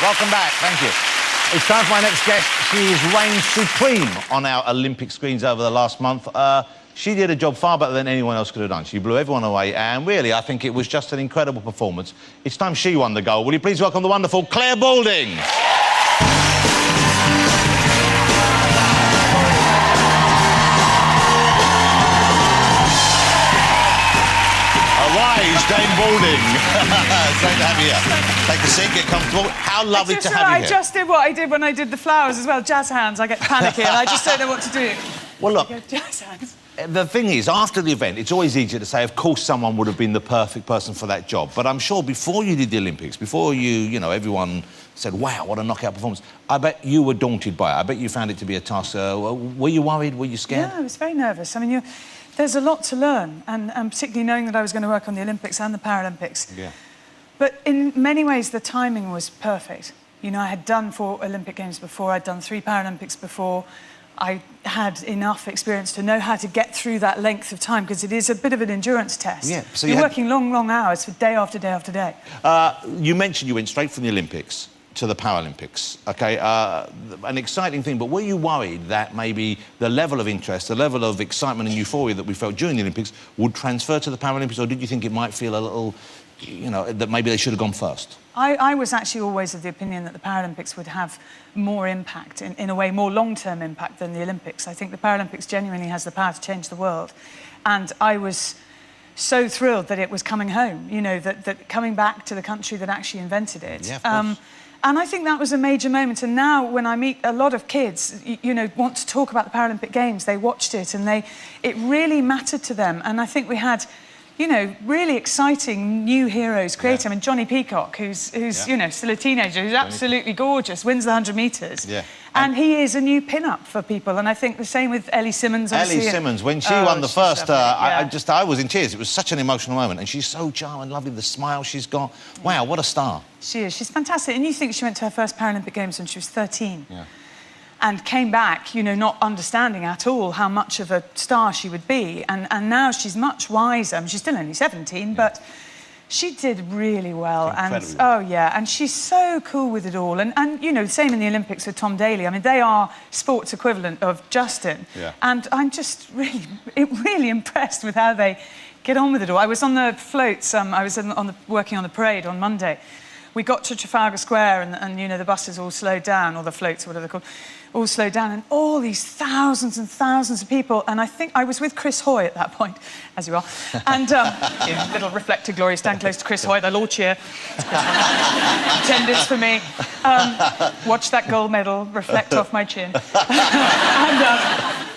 Welcome back, thank you. It's time for my next guest. She has reigned supreme on our Olympic screens over the last month. She did a job far better than anyone else could have done. She blew everyone away, and really, I think it was just an incredible performance. It's time she won the gold. Will you please welcome the wonderful Clare Balding? Dame Balding. Great to have you here. Take a seat, get comfortable. How lovely to have you here. I just did what I did when I did the flowers as well, jazz hands. I get panicky and I just don't know what to do. Well, look, jazz hands. The thing is, after the event, it's always easier to say, of course, someone would have been the perfect person for that job. But I'm sure before you did the Olympics, before you know, everyone said, wow, what a knockout performance, I bet you were daunted by it. I bet you found it to be a task. Were you worried? Were you scared? Yeah, I was very nervous. I mean, there's a lot to learn, and particularly knowing that I was going to work on the Olympics and the Paralympics. Yeah. But in many ways, the timing was perfect. You know, I had done 4 Olympic Games before, I'd done 3 Paralympics before. I had enough experience to know how to get through that length of time, because it is a bit of an endurance test. Yeah, so you're working long, long hours for day after day after day. You mentioned you went straight from the Olympics to the Paralympics, OK? An exciting thing, but were you worried that maybe the level of interest, the level of excitement and euphoria that we felt during the Olympics would transfer to the Paralympics, or did you think it might feel a little, you know, that maybe they should have gone first? I was actually always of the opinion that the Paralympics would have more impact, in a way, more long-term impact than the Olympics. I think the Paralympics genuinely has the power to change the world. And I was so thrilled that it was coming home, you know, that coming back to the country that actually invented it. Yeah, of course. And I think that was a major moment. And now, when I meet a lot of kids, you know, want to talk about the Paralympic Games, they watched it and it really mattered to them. And I think we had, you know, really exciting new heroes created. Yeah. I mean, Johnny Peacock, who's you know, still a teenager, who's absolutely gorgeous, wins the 100 metres. Yeah. And he is a new pin-up for people. And I think the same with Ellie Simmons. Ellie Simmons, when she won the first, yeah. I was in tears. It was such an emotional moment. And she's so charming, lovely, the smile she's got. Wow, what a star. She is. She's fantastic. And you think she went to her first Paralympic Games when she was 13. Yeah. And came back, you know, not understanding at all how much of a star she would be. And now she's much wiser. I mean, she's still only 17, yeah. But she did really well. Incredibly. And oh yeah, and she's so cool with it all. And you know, same in the Olympics with Tom Daley. I mean, they are sports equivalent of Justin. Yeah. And I'm just really impressed with how they get on with it all. I was on the floats. I was working on the parade on Monday. We got to Trafalgar Square and you know, the buses all slowed down, or the floats, whatever they're called, all slowed down, and all these thousands and thousands of people. And I think I was with Chris Hoy at that point, as you are. And you know, little reflected glory, stand close to Chris Hoy, they'll all cheer. Attendance for me. Watch that gold medal reflect off my chin.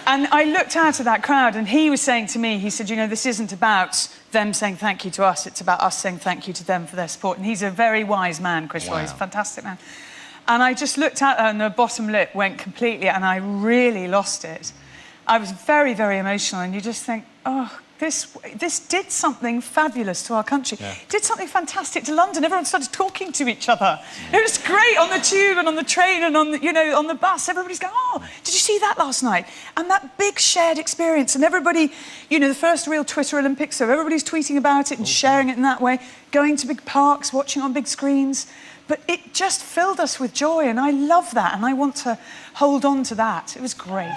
And I looked out at that crowd, and he was saying to me, he said, you know, this isn't about them saying thank you to us, it's about us saying thank you to them for their support. And he's a very wise man, Chris Hoy. He's a fantastic man. And I just looked at her, and the bottom lip went completely, and I really lost it. I was very, very emotional, and you just think, oh, this did something fabulous to our country. Yeah. It did something fantastic to London. Everyone started talking to each other. It was great on the tube and on the train and on the, you know, on the bus. Everybody's going, oh, did you see that last night? And that big shared experience, and everybody, you know, the first real Twitter Olympics, so everybody's tweeting about it and sharing it in that way, going to big parks, watching on big screens. But it just filled us with joy, and I love that, and I want to hold on to that. It was great.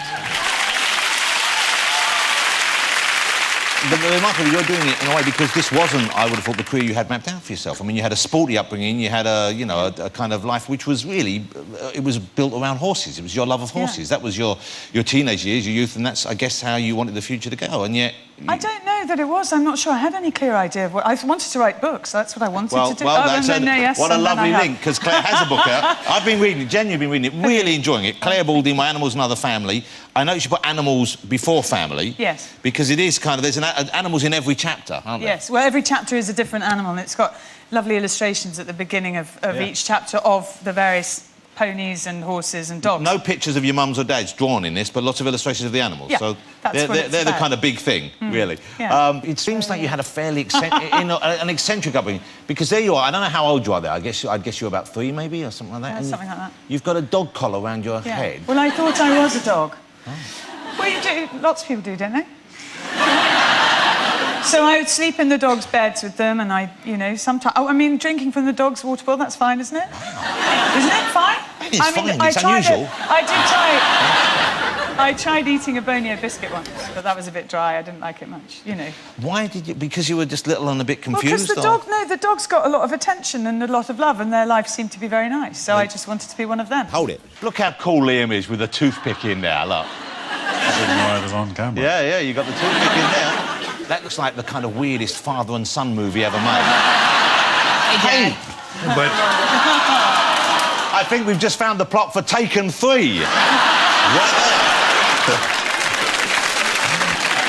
The remarkable, you're doing it in a way because this wasn't, I would have thought, the career you had mapped out for yourself. I mean, you had a sporty upbringing, you had a, you know, a kind of life which was really, it was built around horses. It was your love of horses. Yeah. That was your teenage years, your youth, and that's, I guess, how you wanted the future to go. And yet, I don't know that it was. I'm not sure I had any clear idea of what... I wanted to write books. That's what I wanted to do. Well, that's what a lovely link, because Clare has a book out. I've been reading it, genuinely been reading it, really enjoying it. Clare Balding, My Animals and Other Family. I know you should put animals before family. Yes. Because it is kind of... There's animals in every chapter, aren't there? Yes. Well, every chapter is a different animal, and it's got lovely illustrations at the beginning of each chapter of the various ponies and horses and dogs. No pictures of your mums or dads drawn in this, but lots of illustrations of the animals. Yeah, so they're the kind of big thing, really. Yeah. It seems like you had a fairly an eccentric upbringing, because there you are. I don't know how old you are there. I'd guess you're about 3, maybe, or something like that. Yeah, something like that. You've got a dog collar around your head. Well, I thought I was a dog. Oh. Well, you do. Lots of people do, don't they? So I would sleep in the dogs' beds with them, and you know, sometimes... Oh, I mean, drinking from the dog's water bottle, that's fine, isn't it? Isn't it fine? It's fine. It's unusual. I tried eating a bone biscuit once, but that was a bit dry. I didn't like it much, you know. Why did you... Because you were just little and a bit confused? Well, because the dog's got a lot of attention and a lot of love, and their life seemed to be very nice, so I just wanted to be one of them. Hold it. Look how cool Liam is with a toothpick in there, look. I didn't know I was on camera. Yeah, you got the toothpick in there. That looks like the kind of weirdest father and son movie ever made. Hey! But I think we've just found the plot for Taken 3. Right there.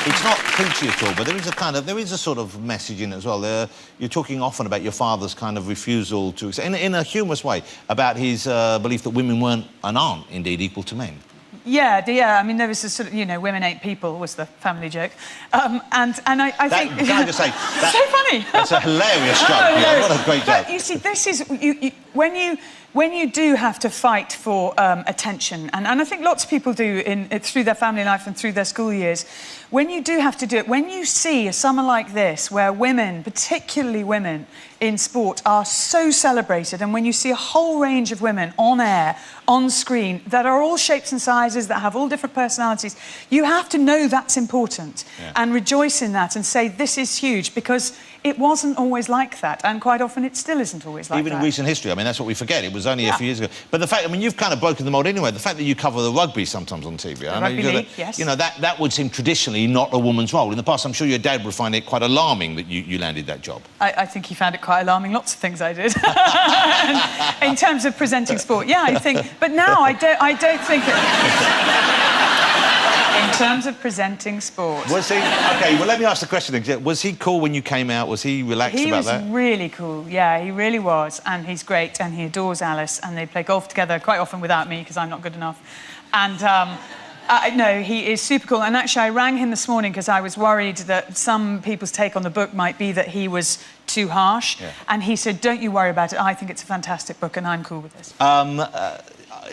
It's not preachy at all, but there is a sort of message in it as well. You're talking often about your father's kind of refusal to... In a humorous way, about his belief that women weren't, and aren't, indeed, equal to men. Yeah. I mean, there was a sort of, you know, women ain't people was the family joke. And I think... Can I just say... It's so funny. That's a hilarious joke. Oh, yeah, what a great joke. But, you see, this is... When you do have to fight for attention, and I think lots of people do through their family life and through their school years, when you do have to do it, when you see a summer like this where women, particularly women in sport, are so celebrated, and when you see a whole range of women on air, on screen, that are all shapes and sizes, that have all different personalities, you have to know that's important and rejoice in that and say, this is huge, because it wasn't always like that, and quite often it still isn't always like that. Even in recent history, I mean, that's what we forget. It was only a few years ago. But the fact, I mean, you've kind of broken the mould anyway. The fact that you cover the rugby sometimes on TV. The rugby league, yes. You know, that would seem traditionally not a woman's role. In the past, I'm sure your dad would find it quite alarming that you landed that job. I think he found it quite alarming, lots of things I did. In terms of presenting sport, yeah, I think... But now I don't think it... In terms of presenting sport. Was he... OK, well, let me ask the question again. Was he cool when you came out? Was he relaxed about that? He was really cool, yeah, he really was. And he's great, and he adores Alice, and they play golf together quite often without me, because I'm not good enough. And, no, he is super cool. And actually, I rang him this morning because I was worried that some people's take on the book might be that he was too harsh. Yeah. And he said, don't you worry about it. I think it's a fantastic book, and I'm cool with this.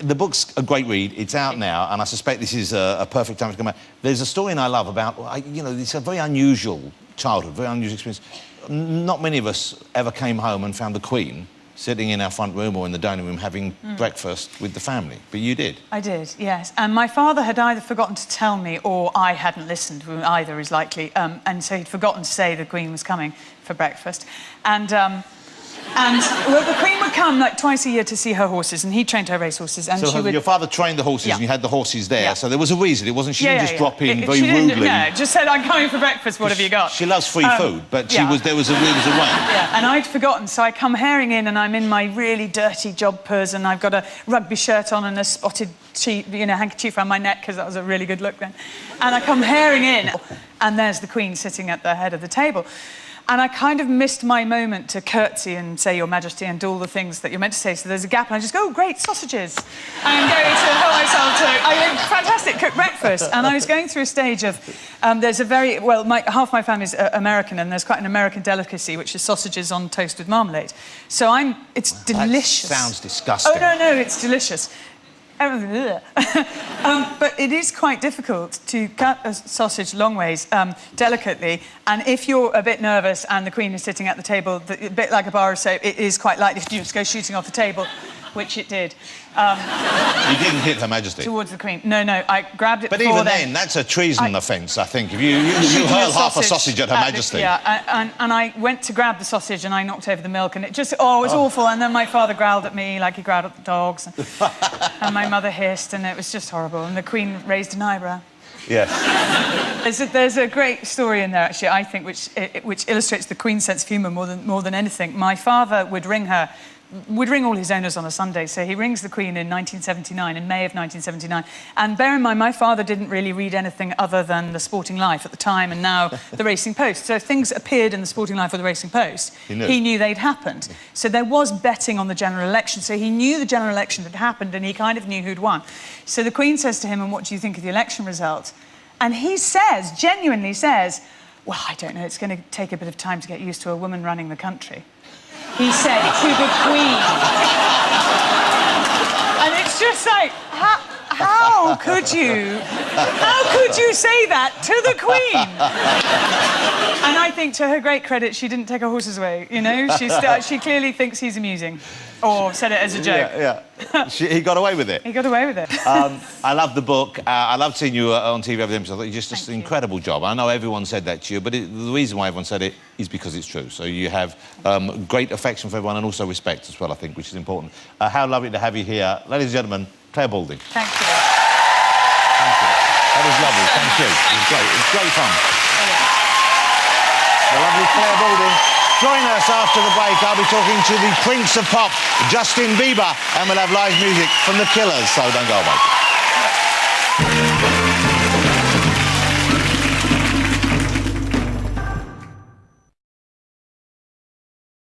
The book's a great read. It's out now, and I suspect this is a perfect time to come out. There's a story in I Love about, you know, it's a very unusual childhood, very unusual experience. Not many of us ever came home and found the Queen sitting in our front room or in the dining room having breakfast with the family. But you did. I did, yes. And my father had either forgotten to tell me or I hadn't listened, either is likely. And so he'd forgotten to say the Queen was coming for breakfast. And well, the Queen would come like twice a year to see her horses, and he trained her racehorses. And so your father trained the horses, and you had the horses there. So there was a reason. It wasn't she didn't just drop in very rudely. No, just said, "I'm coming for breakfast. What have you got?" She loves free food, but there was a way. Yeah, and I'd forgotten, so I come herring in, and I'm in my really dirty jodhpurs, and I've got a rugby shirt on and a spotted handkerchief around my neck, because that was a really good look then. And I come herring in, and there's the Queen sitting at the head of the table. And I kind of missed my moment to curtsy and say, Your Majesty, and do all the things that you're meant to say. So there's a gap, and I just go, oh, great, sausages. And go to help myself to, fantastic, cook breakfast. And I was going through a stage of, there's a very, well, half my family's American, and there's quite an American delicacy, which is sausages on toast with marmalade. So it's delicious. That sounds disgusting. Oh, no, it's delicious. But it is quite difficult to cut a sausage long ways, delicately, and if you're a bit nervous and the Queen is sitting at the table, a bit like a bar of soap, it is quite likely to just go shooting off the table, which it did. You didn't hit Her Majesty? Towards the Queen. No, I grabbed it. But even then, that's a treason offence, I think. If you hurl half a sausage at Her Majesty. And I went to grab the sausage and I knocked over the milk, and it just, it was awful. And then my father growled at me like he growled at the dogs, and my mother hissed, and it was just horrible. And the Queen raised an eyebrow. Yes. There's a great story in there, actually, I think, which illustrates the Queen's sense of humour more than anything. My father would ring all his owners on a Sunday, so he rings the Queen in May of 1979. And bear in mind, my father didn't really read anything other than the Sporting Life at the time, and now the Racing Post. So if things appeared in the Sporting Life or the Racing Post, he knew they'd happened. So there was betting on the general election, so he knew the general election had happened, and he kind of knew who'd won. So the Queen says to him, and what do you think of the election result? And he says, genuinely says, well, I don't know, it's going to take a bit of time to get used to a woman running the country. He said to the Queen. And it's just like, How could you? How could you say that to the Queen? And I think, to her great credit, she didn't take her horses away. You know, she clearly thinks he's amusing, or said it as a joke. Yeah. He got away with it. He got away with it. I love the book. I loved seeing you on TV every episode. I thought you just an incredible job. I know everyone said that to you, but the reason why everyone said it is because it's true. So you have great affection for everyone and also respect as well, I think, which is important. How lovely to have you here. Ladies and gentlemen, Clare Balding. Thank you. Thank you. That was lovely. Thank you. It was great. It was great fun. The lovely Clare Balding. Join us after the break. I'll be talking to the Prince of Pop, Justin Bieber, and we'll have live music from The Killers, so don't go away.